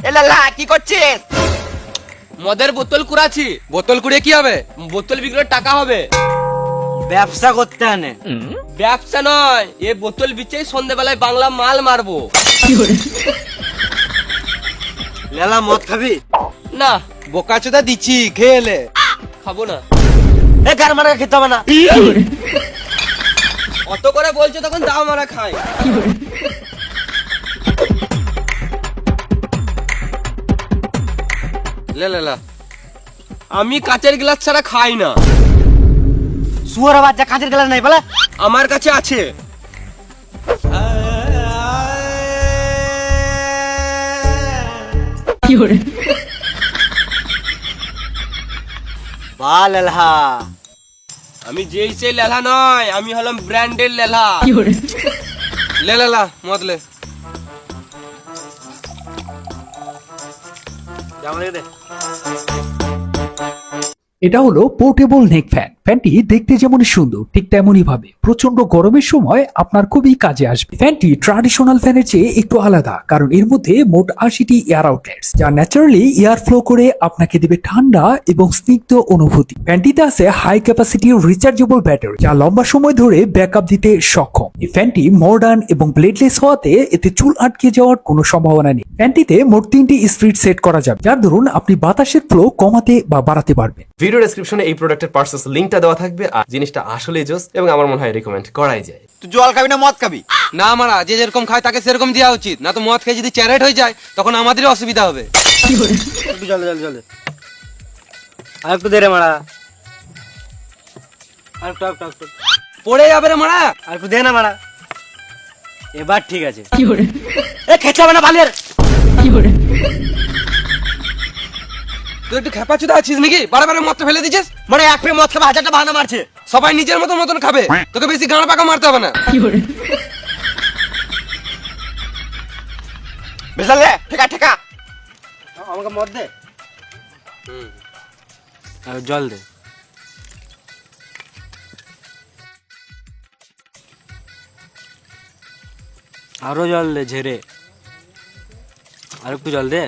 এলালা কি করছিস? মদের বোতল কুড়াচ্ছি। বোতল কুড়িয়ে কি হবে? বোতল বিক্রি টাকা হবে। ব্যবসা করতে আনে। ব্যবসা নয়, এ বোতল বিচেই সন্ধ্যেবেলায় বাংলা মাল মারবো। লেলা মদ খাবি? না, বোকাচোদা দিচ্ছি, খেয়ে এলে। খাবো না। এ গার মারা খেতে হবে না। অত করে বলছো তখন দাও মারা খাই। লে লে লা। আমি কাচের গ্লাস ছাড়া খাই না। শুয়োর বাচ্চা কাজের গেলে নাই বলে? আমার কাছে আছে। বা লেলা। আমি যেই সেই লেলা নয়, আমি হলাম ব্র্যান্ডের লেলা। লে লে লা, মদ লে। এটা হলো পোর্টেবল নেক ফ্যান। ফ্যানটি দেখতে যেমন সুন্দর ঠিক তেমনই ভাবে প্রচন্ড গরমের সময় আপনার খুবই কাজে আসবে। ফ্যানটি ট্রাডিশনাল ফ্যানের চেয়ে একটু আলাদা, কারণ এর মধ্যে মোট 80টি এয়ার আউটলেটস, যা ন্যাচারালি এয়ার ফ্লো করে আপনাকে দেবে ঠান্ডা এবং স্নিগ্ধ অনুভূতি। ফ্যানটিতে আছে হাই ক্যাপাসিটি রিচার্জেবল ব্যাটারি, যা লম্বা সময় ধরে ব্যাকআপ দিতে সক্ষম। এই ফ্যানটি মডার্ন এবং ব্লেডলেস হওয়াতে এতে চুল আটকে যাওয়ার কোনো সম্ভাবনা নেই। ফ্যানটিতে মোট 3টি স্পিড সেট করা যাবে, যার দরুন আপনি বাতাসের ফ্লো কমাতে বা বাড়াতে পারবেন। ভিডিও ডেসক্রিপশনে এই প্রোডাক্টের পার্সেস লিংকটা দেওয়া থাকবে। আর জিনিসটা আসলেই জোস এবং আমার মনে হয় রেকমেন্ড করাই যায়। তুই জল খাবি না মদ খাবি? না মারা, যে যেরকম খায় তাকে সেরকম দেওয়া উচিত, না তো মদ খেয়ে যদি চ্যারেট হয়ে যায় তখন আমাদেরই অসুবিধা হবে। একটু জলে জলে জলে আর একটু দে রে মারা। আর একটু একটু একটু পড়ে যাবে রে মারা। আর একটু দে না মারা। এবার ঠিক আছে। এ খেতে হবে না বালের। তুই একটু খেপাচুদা আছিস নাকি? বারে বারে মদটা ফেলে দিছিস। মানে এক প্লেট মদ খাবে 1000টা বাহানা মারছে। সবাই নিজের মতো মতন খাবে, তোকে বেশি গাঁড় পাকা মারতে হবে না। বেসালে ঠেকা ঠেকা। আমাকে মদ দে। আর জল দে। আরো জল দে ঝেড়ে। আর একটু জল দে।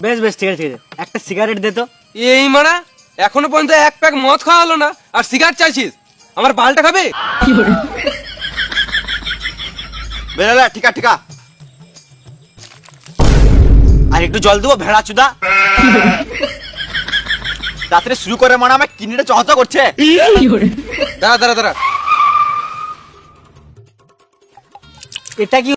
বেশ বেশ ঠিক আছে ঠিক আছে। একটা সিগারেট দে তো। এই মারা, এখনো পর্যন্ত এক প্যাক মদ খাওয়া হলো না আর সিগারেট চাইছিস? আমার বালটা খাবে? বেরালা ঠিকা ঠিকা। আর একটু জল দেবো ভেড়া চুদা। রাত্রে শুরু করে মানে আমার কিডনিটা চহচহ করছে। দাঁড়া দাঁড়া দাঁড়া। এটা কি